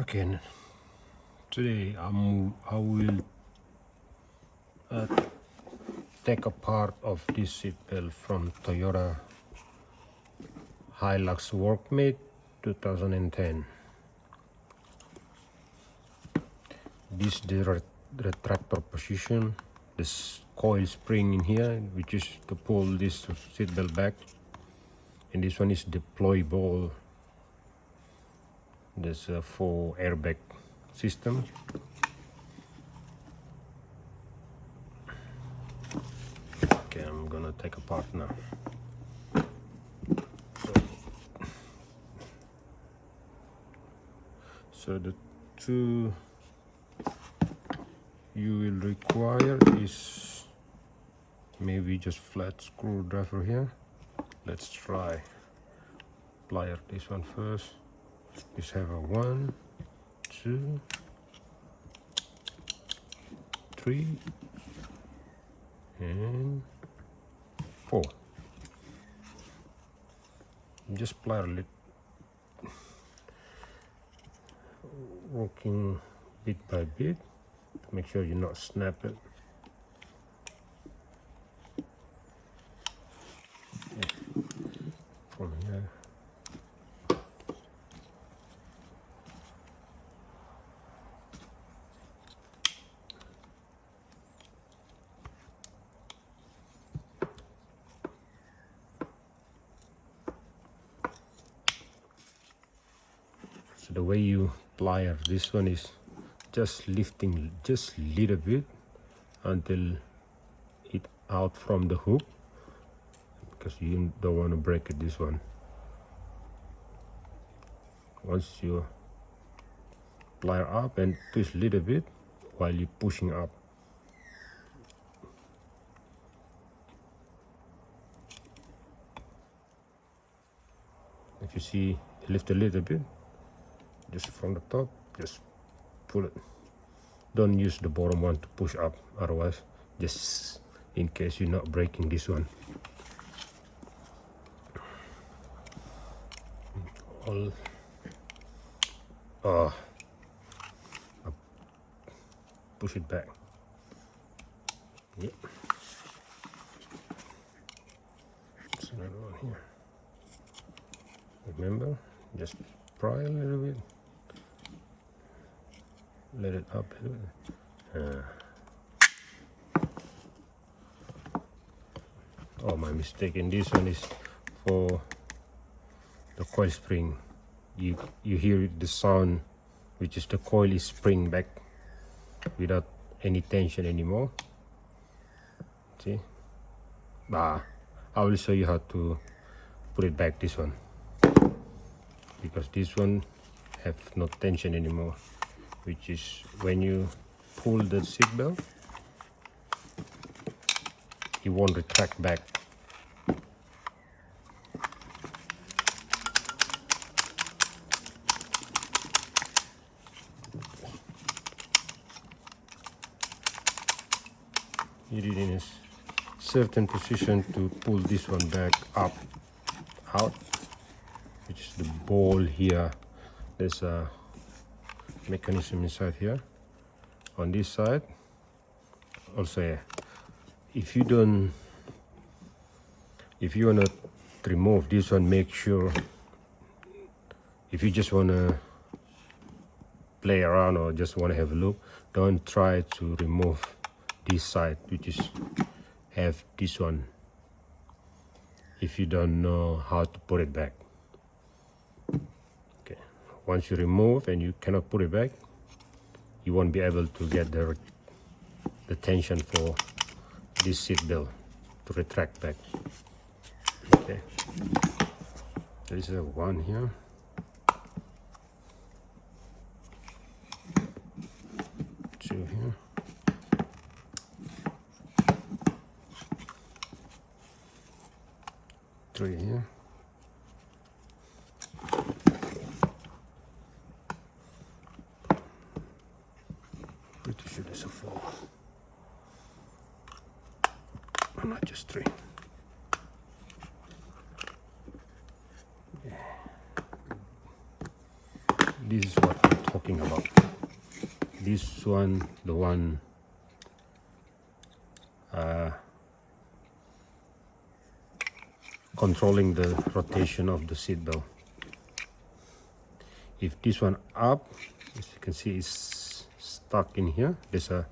Okay, today I will take a part of this seatbelt from Toyota Hilux Workmate 2010. This is the retractor position, this coil spring in here, which is to pull this seatbelt back, and this one is deployable. There's a 4 airbag system. Okay, I'm gonna take apart now. So the two you will require is maybe just flat screwdriver here. Let's try plier this one first. Just have a 1, 2, 3, and 4. Just plier it, working bit by bit to make sure you not snap it. From here. So the way you plier this one is just lifting just a little bit until it out from the hook, because you don't want to break it, this one. Once you plier up and twist a little bit while you're pushing up. If you see, lift a little bit, just from the top, just pull it. Don't use the bottom one to push up, otherwise, just in case you're not breaking this one. Push it back. Yep. There's another one here. Remember, just pry a little bit. Let it up a little bit. Oh, my mistake. And this one is for the coil spring. You hear the sound, which is the coil is spring back without any tension anymore. See? I will show you how to put it back, this one, because this one have no tension anymore, which is when you pull the seatbelt, it won't retract back. You did in a certain position to pull this one back up, out, which is the ball here. There's a mechanism inside here. On this side, also, if you wanna remove this one, make sure, if you just wanna play around or just wanna have a look, don't try to remove this side, which is have this one, if you don't know how to put it back. Okay, once you remove and you cannot put it back, you won't be able to get the tension for this seat belt to retract back. Okay, there is a 1 here, 2 here, 3 here, pretty sure there's a 4, not just 3. this is what I'm talking about. This one, the one controlling the rotation of the seat belt. If this one up, as you can see, it's stuck in here. There's a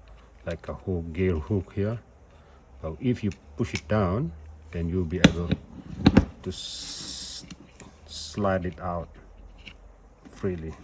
like a hook, gear hook here. So if you push it down, then you'll be able to slide it out freely.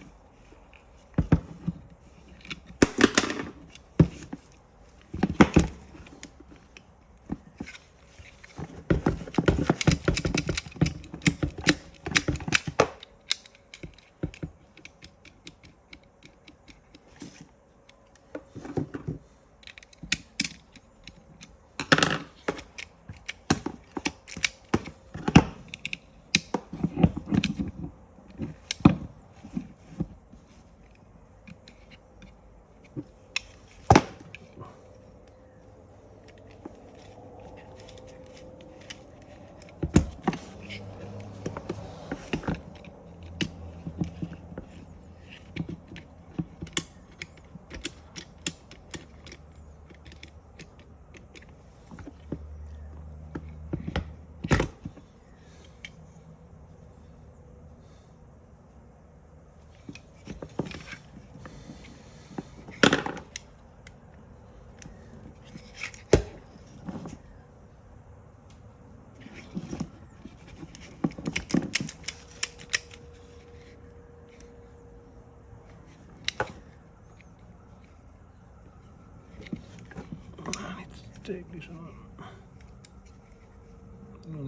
Take this one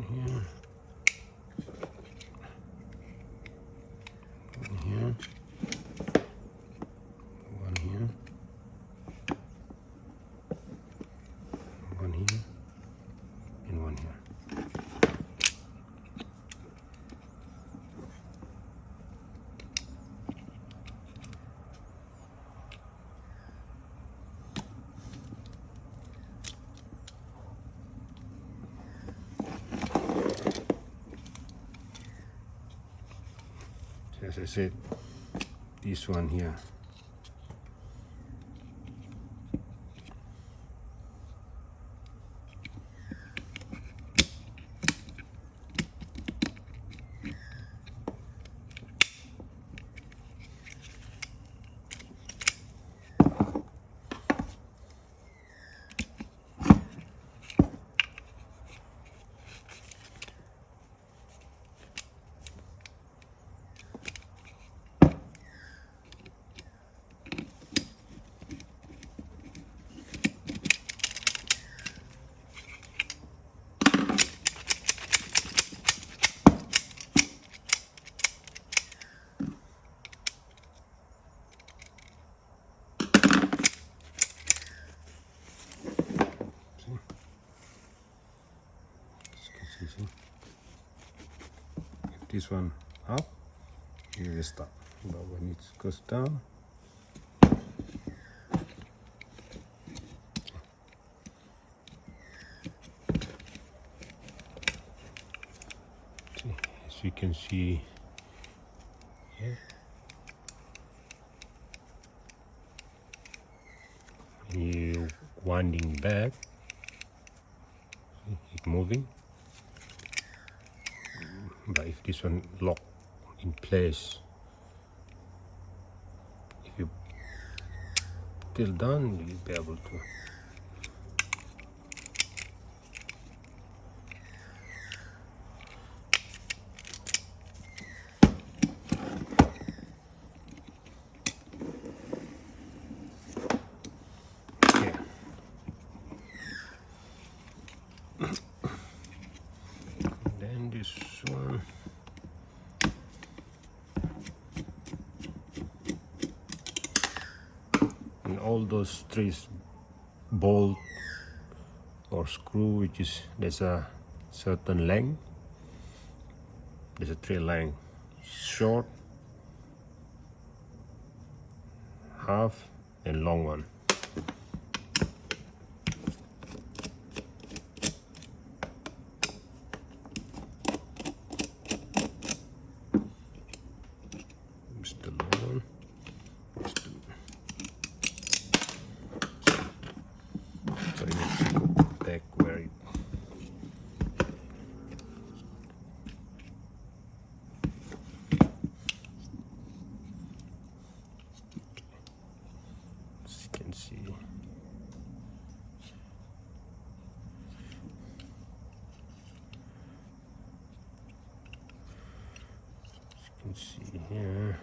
here, one here, one here, one here, and one here. As I said, this one here. If this one up, you will stop. But when it goes down, as you can see here, you winding back, it moving. But if this one lock in place, if you till down, you'll be able to. Then this one. And all those three bolt or screw, which is there's a certain length. There's a three length: short, half, and long one. Here's the long one. here.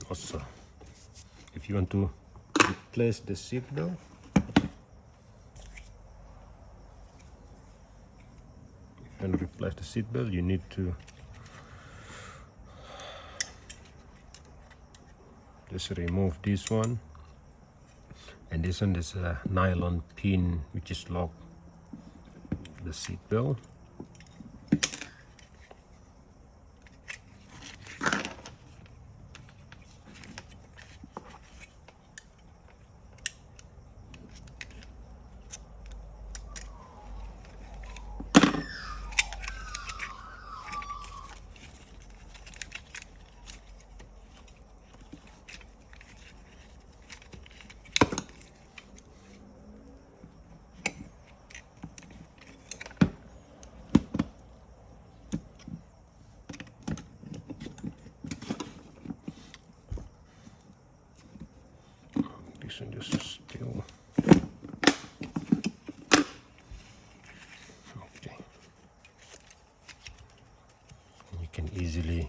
Also, if you want to replace the seat belt, replace the seat belt, you need to just remove this one, and this one is a nylon pin which is lock the seat belt. This one just still okay. You can easily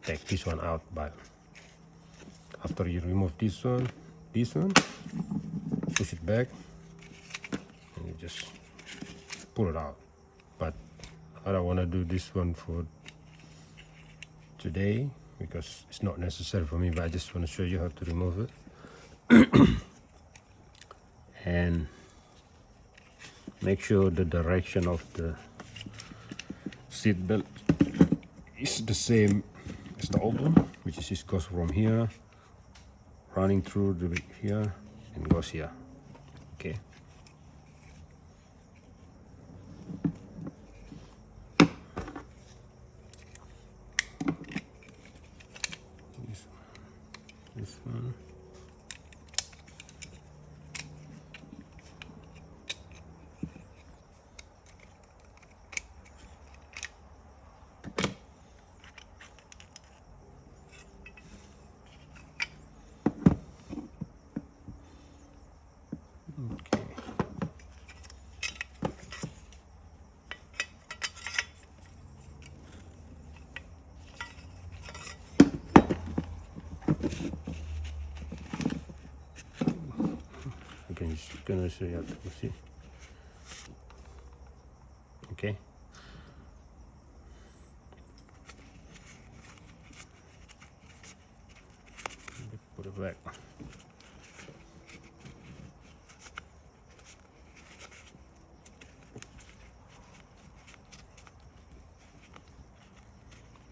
take this one out, but after you remove this one, push it back and you just pull it out. But I don't want to do this one for today because it's not necessary for me, but I just want to show you how to remove it. And make sure the direction of the seat belt is the same as the old one, which is just goes from here, running through the here and goes here. Okay. This one. Just gonna show you how to see. Okay. Put it back.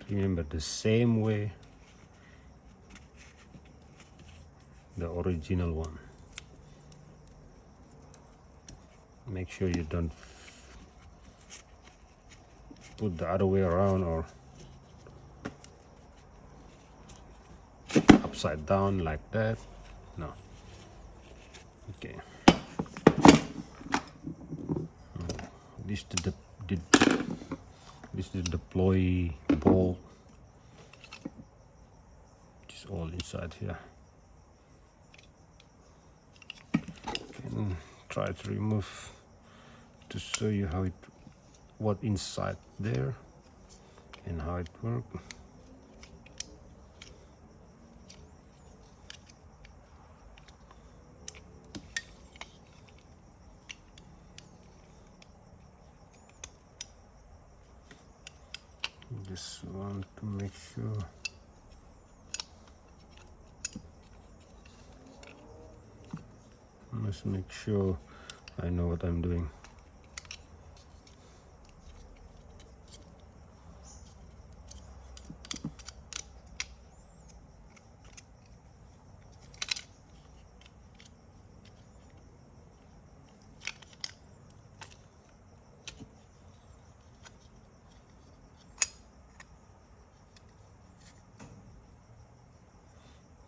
Remember the same way the original one. Make sure you don't put the other way around or upside down like that. No. Okay. This is the deploy ball, which is all inside here. Can try to remove to show you how it, what inside there and how it works. Just want to make sure must make sure I know what I'm doing.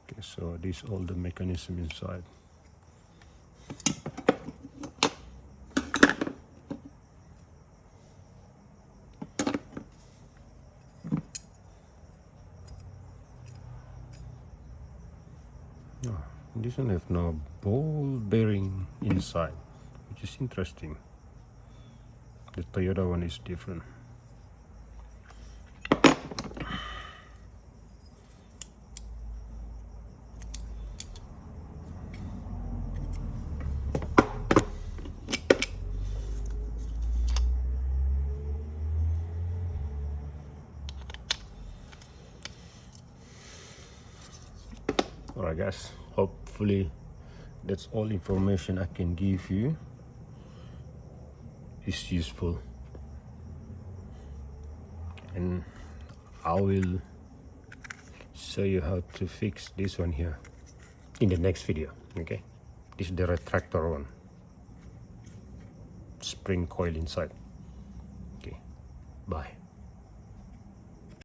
Okay, so this all the mechanism inside. this one have no ball bearing inside, which is interesting. The Toyota one is different. Alright guys, hopefully that's all information I can give you is useful, and I will show you how to fix this one here in the next video. Okay, this is the retractor one, spring coil inside. Okay, bye.